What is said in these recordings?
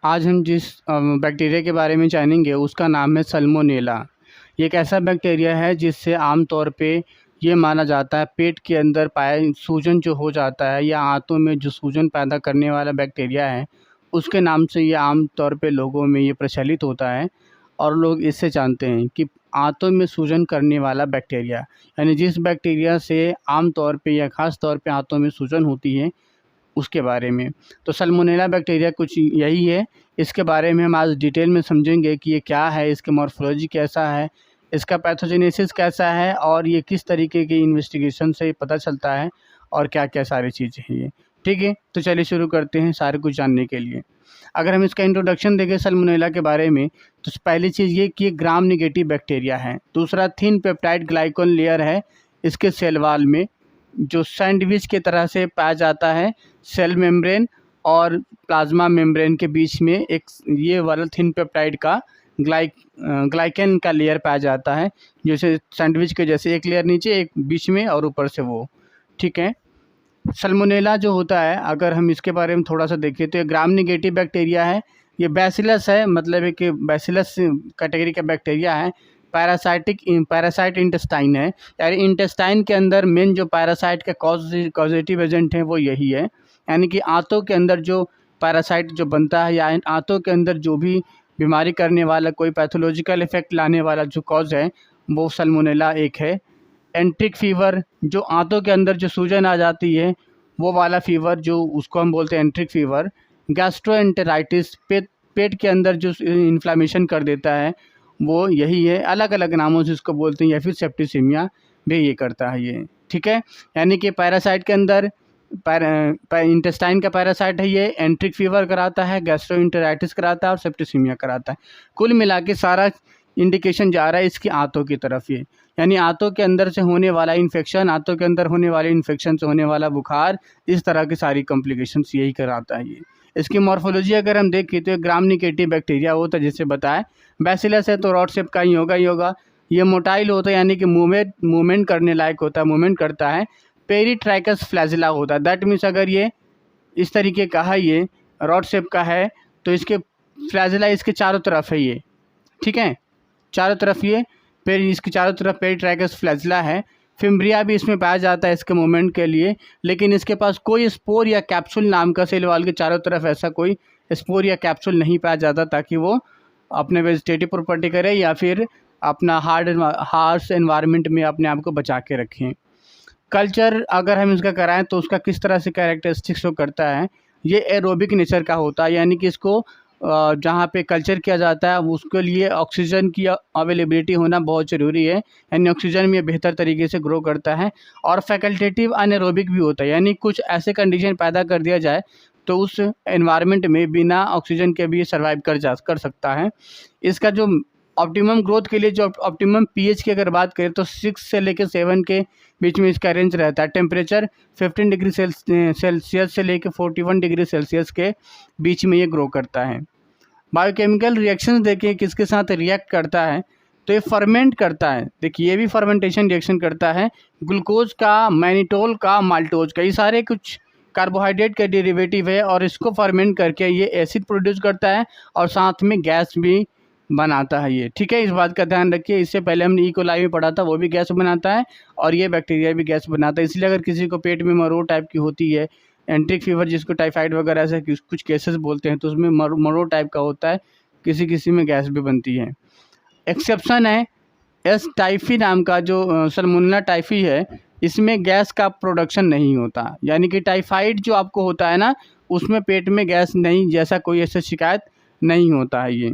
आज हम जिस बैक्टीरिया के बारे में जानेंगे उसका नाम है सल्मोनेला। ये एक ऐसा बैक्टीरिया है जिससे आमतौर पे ये माना जाता है पेट के अंदर सूजन जो हो जाता है या आंतों में जो सूजन पैदा करने वाला बैक्टीरिया है, उसके नाम से ये आम तौर पे लोगों में ये प्रचलित होता है और लोग इससे जानते हैं कि आंतों में सूजन करने वाला बैक्टीरिया, यानी जिस बैक्टीरिया से आम तौर पे या ख़ास तौर पे आंतों में सूजन होती है, उसके बारे में। तो सल्मोनेला बैक्टीरिया कुछ यही है। इसके बारे में हम आज डिटेल में समझेंगे कि ये क्या है, इसके मॉर्फोलॉजी कैसा है, इसका पैथोजेनेसिस कैसा है और ये किस तरीके की इन्वेस्टिगेशन से पता चलता है और क्या-क्या सारी चीज़ें हैं ये। ठीक है, तो चलिए शुरू करते हैं सारे कुछ जानने के लिए। अगर हम इसका इंट्रोडक्शन देखें सल्मोनेला के बारे में, तो पहली चीज़ ये कि ग्राम नेगेटिव बैक्टीरिया है। दूसरा, थिन पेप्टाइड ग्लाइकोन लेयर है इसके सेल वॉल में, जो सैंडविच की तरह से पाया जाता है। सेल मेम्ब्रेन और प्लाज्मा मेम्ब्रेन के बीच में एक ये वाला थिन पेप्टाइड का ग्लाइकेन का लेयर पाया जाता है, जैसे सैंडविच के जैसे एक लेयर नीचे, एक बीच में और ऊपर से वो। ठीक है, सल्मोनेला जो होता है, अगर हम इसके बारे में थोड़ा सा देखें तो ये ग्राम नेगेटिव बैक्टीरिया है। ये बैसिलस है, मतलब है कि बैसिलस कैटेगरी का बैक्टीरिया है। पैरासाइट इंटेस्टाइन है, यानी इंटेस्टाइन के अंदर मेन जो पैरासाइट का कॉजेटिव एजेंट है वो यही है। यानी कि आंतों के अंदर जो पैरासाइट जो बनता है या आंतों के अंदर जो भी बीमारी करने वाला, कोई पैथोलॉजिकल इफेक्ट लाने वाला जो कॉज है, वो सल्मोनेला एक है। एंट्रिक फीवर, जो आंतों के अंदर जो सूजन आ जाती है वो वाला फीवर, जो उसको हम बोलते हैं एंट्रिक फीवर। गैस्ट्रोएंटेराइटिस, पेट के अंदर जो इन्फ्लामेशन कर देता है वो यही है। अलग अलग नामों से इसको बोलते हैं, या फिर सेप्टिसीमिया भी ये करता है ये। ठीक है, यानी कि पैरासाइट के अंदर इंटेस्टाइन का पैरासाइट है, ये एंट्रिक फीवर कराता है, गैस्ट्रोएंटेराइटिस कराता है और सेप्टिसीमिया कराता है। कुल मिला के सारा इंडिकेशन जा रहा है इसकी आंतों की तरफ ये, यानी आंतों के अंदर से होने वाला इन्फेक्शन, आंतों के अंदर होने वाले इन्फेक्शन से होने वाला बुखार, इस तरह की सारी कॉम्प्लिकेशंस यही कराता है ये। इसकी मॉर्फोलॉजी अगर हम देखें तो ये ग्राम नेगेटिव बैक्टीरिया होता है, जैसे बताया। बैसिलस है तो रॉड शेप का ही होगा। ये मोटाइल होता है, यानी कि मूवमेंट करने लायक होता है, मूवमेंट करता है। पेरीट्राइकस फ्लैजिला होता है, दैट मीन्स अगर ये इस तरीके का है, ये रॉड शेप का है, तो इसके फ्लैजिला इसके चारों तरफ है ये। ठीक है, चारों तरफ ये इसके चारों तरफ पेरीट्राइकस फ्लैजिला है। फिम्ब्रिया भी इसमें पाया जाता है इसके मूवमेंट के लिए, लेकिन इसके पास कोई स्पोर या कैप्सूल नाम का सेल वॉल के चारों तरफ ऐसा कोई स्पोर या कैप्सूल नहीं पाया जाता, ताकि वो अपने वेजिटेटिव प्रॉपर्टी करे या फिर अपना हार्श एनवायरनमेंट में अपने आप को बचा के रखें। कल्चर अगर हम इसका कराएं तो उसका किस तरह से कैरेक्टरिस्टिक्स शो करता है, ये एरोबिक नेचर का होता है, यानी कि इसको जहाँ पे कल्चर किया जाता है उसके लिए ऑक्सीजन की अवेलेबिलिटी होना बहुत ज़रूरी है, यानी ऑक्सीजन में बेहतर तरीके से ग्रो करता है। और फैकल्टेटिव अनएरोबिक भी होता है, यानी कुछ ऐसे कंडीशन पैदा कर दिया जाए तो उस एनवायरनमेंट में बिना ऑक्सीजन के भी सर्वाइव कर सकता है। इसका जो ऑप्टिमम ग्रोथ के लिए जो ऑप्टिमम पीएच की अगर बात करें तो 6 से लेकर 7 के बीच में इसका रेंज रहता है। टेम्परेचर 15 डिग्री सेल्सियस से लेकर 41 डिग्री सेल्सियस के बीच में ये ग्रो करता है। बायोकेमिकल रिएक्शंस देखिए किसके साथ रिएक्ट करता है, तो ये फर्मेंट करता है। देखिए ये भी फर्मेंटेशन रिएक्शन करता है, ग्लूकोज का, मैनिटोल का, माल्टोज का, ये सारे कुछ कार्बोहाइड्रेट का डेरिवेटिव है और इसको फर्मेंट करके ये एसिड प्रोड्यूस करता है और साथ में गैस भी बनाता है ये। ठीक है, इस बात का ध्यान रखिए। इससे पहले हमने इकोलाई में पढ़ा था, वो भी गैस बनाता है और ये बैक्टीरिया भी गैस बनाता है। इसलिए अगर किसी को पेट में मरो टाइप की होती है, एंट्रिक फीवर जिसको टाइफाइड वगैरह ऐसे कुछ केसेस बोलते हैं, तो उसमें मरो टाइप का होता है, किसी किसी में गैस भी बनती है। एक्सेप्शन है एस टाइफी नाम का, जो सल्मोनेला टाइफी है, इसमें गैस का प्रोडक्शन नहीं होता, यानी कि टाइफाइड जो आपको होता है ना, उसमें पेट में गैस नहीं जैसा कोई ऐसा शिकायत नहीं होता है ये।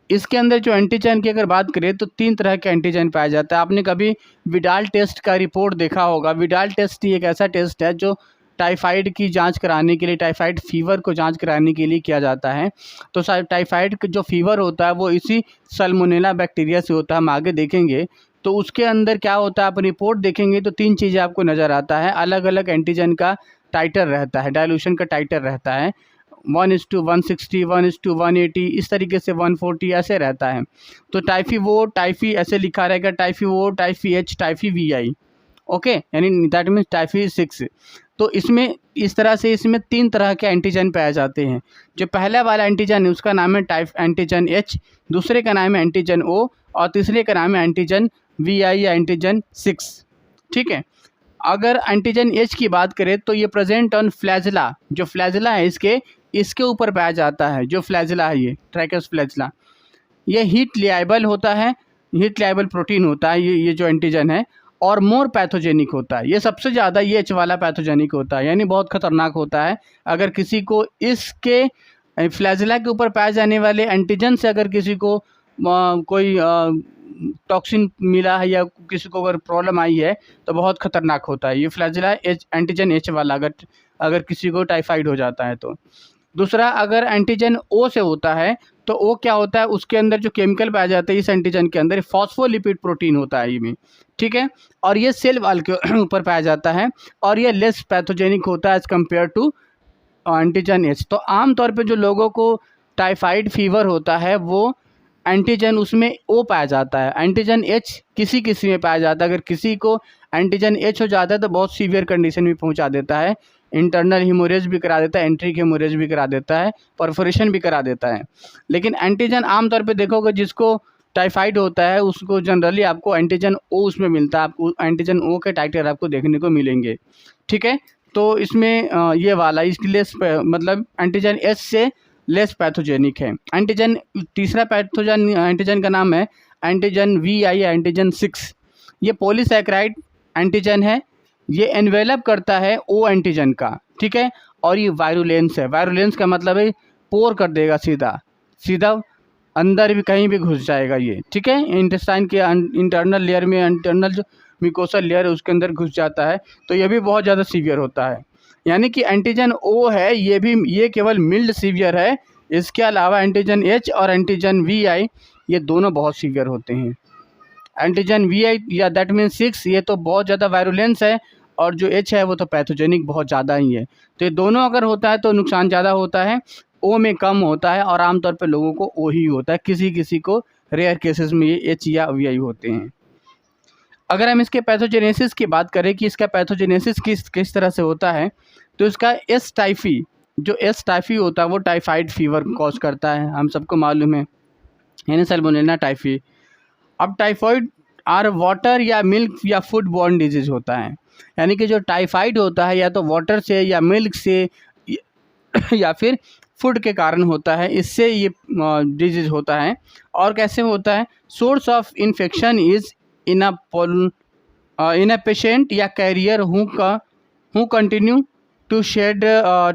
इसके अंदर जो एंटीजन की अगर बात करें तो 3 तरह के एंटीजन पाया जाता है। आपने कभी विडाल टेस्ट का रिपोर्ट देखा होगा। विडाल टेस्ट एक ऐसा टेस्ट है जो टाइफाइड की जांच कराने के लिए, टाइफाइड फीवर को जांच कराने के लिए किया जाता है। तो टाइफाइड जो फीवर होता है वो इसी सल्मोनेला बैक्टीरिया से होता है, हम आगे देखेंगे। तो उसके अंदर क्या होता है, आप रिपोर्ट देखेंगे तो 3 चीज़ें आपको नज़र आता है। अलग अलग एंटीजन का टाइटर रहता है, डाइल्यूशन का टाइटर रहता है, 1:160, 1:180, इस तरीके से 140 ऐसे रहता है। तो टाइफी वो, टाइफी ऐसे लिखा रहेगा, टाइफी वो, typhi H, typhi V I. Okay, यानी दैट मीन्स टाइफी 6। तो इसमें इस तरह से इसमें 3 तरह के एंटीजन पाए जाते हैं। जो पहला वाला एंटीजन है उसका नाम है टाइप एंटीजन एच, दूसरे का नाम है एंटीजन ओ, और तीसरे का नाम है एंटीजन वी आई या एंटीजन 6। ठीक है, अगर एंटीजन एच की बात करें तो ये प्रेजेंट ऑन फ्लैजिला, जो फ्लैजिला है इसके ऊपर पाया जाता है। जो फ्लैजिला है ये ट्रैकेस फ्लैजिला, ये हीट लिएबल होता है, हीट लिएबल प्रोटीन होता है ये जो एंटीजन है, और मोर पैथोजेनिक होता है। ये सबसे ज़्यादा ये एच वाला पैथोजेनिक होता है, यानी बहुत खतरनाक होता है। अगर किसी को इसके फ्लैजिला के ऊपर पाए जाने वाले एंटीजन से अगर किसी को कोई टॉक्सिन मिला है या किसी को अगर प्रॉब्लम आई है तो बहुत खतरनाक होता है ये फ्लैजिला एच, एंटीजन एच वाला अगर किसी को टाइफाइड हो जाता है तो। दूसरा, अगर एंटीजन ओ से होता है तो ओ क्या होता है, उसके अंदर जो केमिकल पाया जाता है इस एंटीजन के अंदर फॉस्फोलिपिड प्रोटीन होता है ये में, ठीक है, और ये सेल वाल के ऊपर पाया जाता है, और ये लेस पैथोजेनिक होता है as compared to antigen H. तो आमतौर पे जो लोगों को टाइफाइड फीवर होता है वो एंटीजन उसमें ओ पाया जाता है, एंटीजन एच किसी किसी में पाया जाता है। अगर किसी को एंटीजन एच हो जाता है तो बहुत सीवियर कंडीशन में पहुंचा देता है, इंटरनल हीमोरेज भी करा देता है, एंट्रिक हीमोरेज भी करा देता है, परफोरेशन भी करा देता है। लेकिन एंटीजन आमतौर पे देखोगे जिसको टाइफाइड होता है उसको जनरली आपको एंटीजन ओ उसमें मिलता है, आपको एंटीजन ओ के टाइटर आपको देखने को मिलेंगे। ठीक है, तो इसमें ये वाला इसकी लेस मतलब एंटीजन एच से लेस पैथोजेनिक है। एंटीजन तीसरा पैथोजन एंटीजन का नाम है एंटीजन वी आई या एंटीजन 6। ये पॉलीसैकेराइड एंटीजन है, ये एनवेलप करता है ओ एंटीजन का, ठीक है, और ये वायरुलेंस है। वायरुलेंस का मतलब है पोर कर देगा, सीधा सीधा अंदर भी कहीं भी घुस जाएगा ये, ठीक है, इंटेस्टाइन के इंटरनल लेयर में, इंटरनल जो म्यूकोसल लेयर है उसके अंदर घुस जाता है, तो ये भी बहुत ज़्यादा सीवियर होता है। यानी कि एंटीजन ओ है ये केवल मिल्ड सीवियर है, इसके अलावा एंटीजन एच और एंटीजन वी आई ये दोनों बहुत सीवियर होते हैं। एंटीजन वी आई या दैट मीन 6 ये तो बहुत ज़्यादा वायरुलेंस है, और जो एच है वो तो पैथोजेनिक बहुत ज़्यादा ही है। तो ये दोनों अगर होता है तो नुकसान ज़्यादा होता है, ओ में कम होता है, और आमतौर पर लोगों को ओ ही होता है, किसी किसी को रेयर केसेस में ये एच या वी आई होते हैं। अगर हम इसके पैथोजेनेसिस की बात करें कि इसका पैथोजेनेसिस किस तरह से होता है, तो इसका एस टाइफी, जो एस टाइफी होता है वो टाइफाइड फीवर कॉज करता है, हम सबको मालूम है, यानी सैल्मोनेला टाइफी। अब टाइफाइड आर वाटर या मिल्क या फूड बॉर्न डिजीज होता है, यानी कि जो टाइफाइड होता है या तो वाटर से या मिल्क से या फिर फूड के कारण होता है, इससे ये डिजीज होता है। और कैसे होता है, source of infection is in a patient या carrier who continue to shed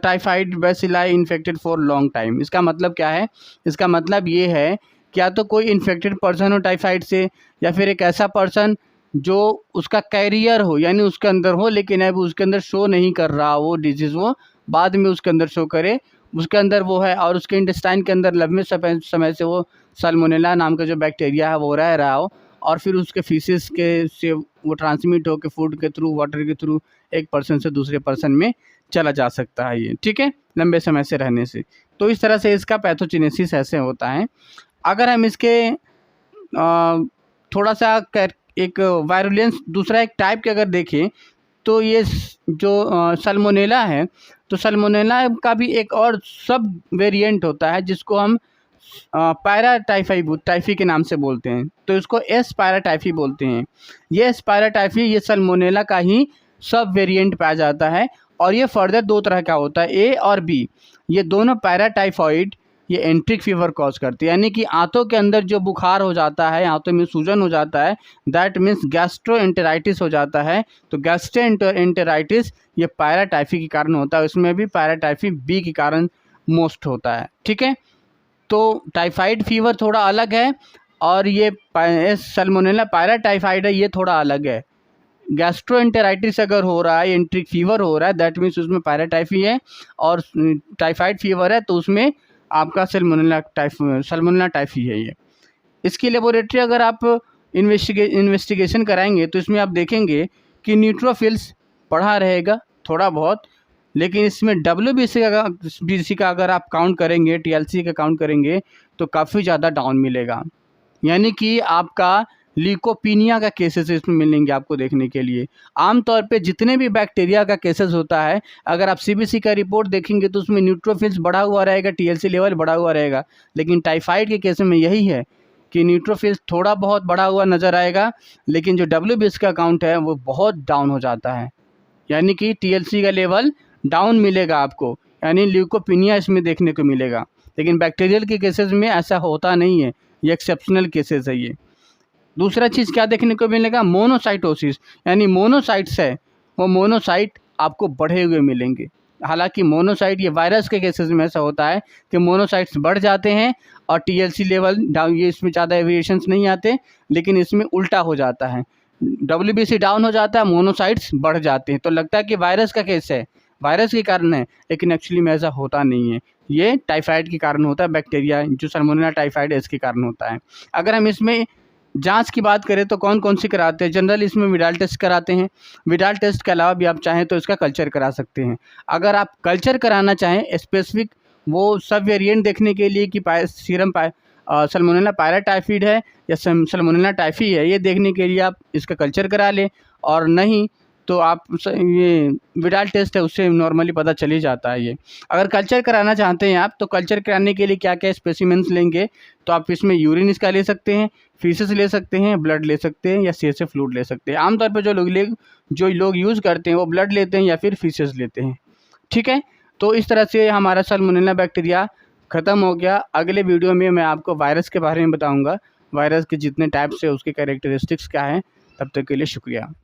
typhoid bacilli infected for long time. इसका मतलब क्या है, इसका मतलब ये है कि या तो कोई इन्फेक्टेड पर्सन हो टाइफाइड से, या फिर एक ऐसा पर्सन जो उसका कैरियर हो, यानी उसके अंदर हो लेकिन अब उसके अंदर शो नहीं कर रहा वो डिजीज़, वो बाद में उसके अंदर शो करे, उसके अंदर वो है, और उसके इंटेस्टाइन के अंदर लंबे समय से वो सल्मोनेला नाम का जो बैक्टीरिया है वो रह रहा हो, और फिर उसके फीसिस के से वो ट्रांसमिट होकर फूड के थ्रू, वाटर के थ्रू एक पर्सन से दूसरे पर्सन में चला जा सकता है ये, ठीक है, लंबे समय से रहने से। तो इस तरह से इसका पैथोजेनेसिस ऐसे होता है। अगर हम इसके थोड़ा सा एक वायरुलेंस दूसरा एक टाइप के अगर देखें तो ये जो सल्मोनेला है, तो सल्मोनेला का भी एक और सब वेरिएंट होता है जिसको हम टाइफी के नाम से बोलते हैं, तो इसको एस टाइफी बोलते हैं। ये एस टाइफी ये सल्मोनेला का ही सब वेरिएंट पाया जाता है, और ये फर्दर दो तरह का होता है, ए और बी। ये दोनों पैराटाइफॉइड ये एंट्रिक फीवर कॉज करती है, यानी कि आंतों के अंदर जो बुखार हो जाता है, आंतों में सूजन हो जाता है, दैट मीन्स गैस्ट्रोएंटेराइटिस हो जाता है। तो गैस्ट्रोएंटेराइटिस ये पैराटाइफी के कारण होता है, उसमें भी पैराटाइफी बी के कारण मोस्ट होता है, ठीक है। तो टाइफाइड फीवर थोड़ा अलग है, और ये सल्मोनेला पैराटाइफाइड है ये थोड़ा अलग है। गैस्ट्रोएंटेराइटिस अगर हो रहा है, एंट्रिक फीवर हो रहा है, दैट मीन्स उसमें पैराटाइफी है, और टाइफाइड फीवर है तो उसमें आपका सल्मोनेला टाइफी है ये। इसकी लेबोरेटरी अगर आप इन्वेस्टिगेशन कराएंगे तो इसमें आप देखेंगे कि न्यूट्रोफिल्स बढ़ा रहेगा थोड़ा बहुत, लेकिन इसमें WBC का अगर आप काउंट करेंगे, TLC का काउंट करेंगे तो काफ़ी ज़्यादा डाउन मिलेगा, यानी कि आपका ल्यूकोपीनिया का केसेस इसमें मिलेंगे आपको देखने के लिए। आमतौर पे जितने भी बैक्टीरिया का केसेस होता है, अगर आप सीबीसी का रिपोर्ट देखेंगे तो उसमें न्यूट्रोफिल्स बढ़ा हुआ रहेगा, टीएलसी लेवल बढ़ा हुआ रहेगा। लेकिन टाइफाइड के केस में यही है कि न्यूट्रोफिल्स थोड़ा बहुत बढ़ा हुआ नज़र आएगा, लेकिन जो डब्ल्यूबीसी का काउंट है वो बहुत डाउन हो जाता है, यानी कि टीएलसी का लेवल डाउन मिलेगा आपको, यानी ल्यूकोपीनिया इसमें देखने को मिलेगा। लेकिन बैक्टीरियल के केसेस में ऐसा होता नहीं है, ये एक्सेप्शनल केसेस है ये। दूसरा चीज़ क्या देखने को मिलेगा, मोनोसाइटोसिस, यानी मोनोसाइट्स है वो मोनोसाइट आपको बढ़े हुए मिलेंगे। हालांकि मोनोसाइट ये वायरस के केसेस में ऐसा होता है कि मोनोसाइट्स बढ़ जाते हैं और टीएलसी लेवल डाउन, ये इसमें ज़्यादा वेरिएशंस नहीं आते, लेकिन इसमें उल्टा हो जाता है, डब्ल्यूबीसी डाउन हो जाता है, मोनोसाइट्स बढ़ जाते हैं। तो लगता है कि वायरस का केस है, वायरस के कारण है, लेकिन एक्चुअली में ऐसा होता नहीं है, ये टाइफाइड के कारण होता है। बैक्टीरिया जो सल्मोनेला टाइफाइड है इसके कारण होता है। अगर हम इसमें जांच की बात करें तो कौन कौन सी कराते हैं, जनरल इसमें विडाल टेस्ट कराते हैं। विडाल टेस्ट के अलावा भी आप चाहें तो इसका कल्चर करा सकते हैं। अगर आप कल्चर कराना चाहें स्पेसिफिक वो सब वेरिएंट देखने के लिए कि सीरम सल्मोनेला पायराटाइफिड है या सल्मोनेला टाइफी है, ये देखने के लिए आप इसका कल्चर करा लें, और नहीं तो आप ये विडाल टेस्ट है उससे नॉर्मली पता चल ही जाता है ये। अगर कल्चर कराना चाहते हैं आप, तो कल्चर कराने के लिए क्या क्या स्पेसिमेंस लेंगे, तो आप इसमें यूरिन इसका ले सकते हैं, फीसेस ले सकते हैं, ब्लड ले सकते हैं या सीएसए फ्लूइड ले सकते हैं। आमतौर पर जो लोग यूज़ करते हैं वो ब्लड लेते हैं या फिर फीसेस लेते हैं। ठीक है, तो इस तरह से हमारा सल्मोनेला बैक्टीरिया ख़त्म हो गया। अगले वीडियो में मैं आपको वायरस के बारे में बताऊँगा, वायरस के जितने टाइप्स है उसके कैरेक्टरिस्टिक्स क्या हैं। तब तक के लिए शुक्रिया।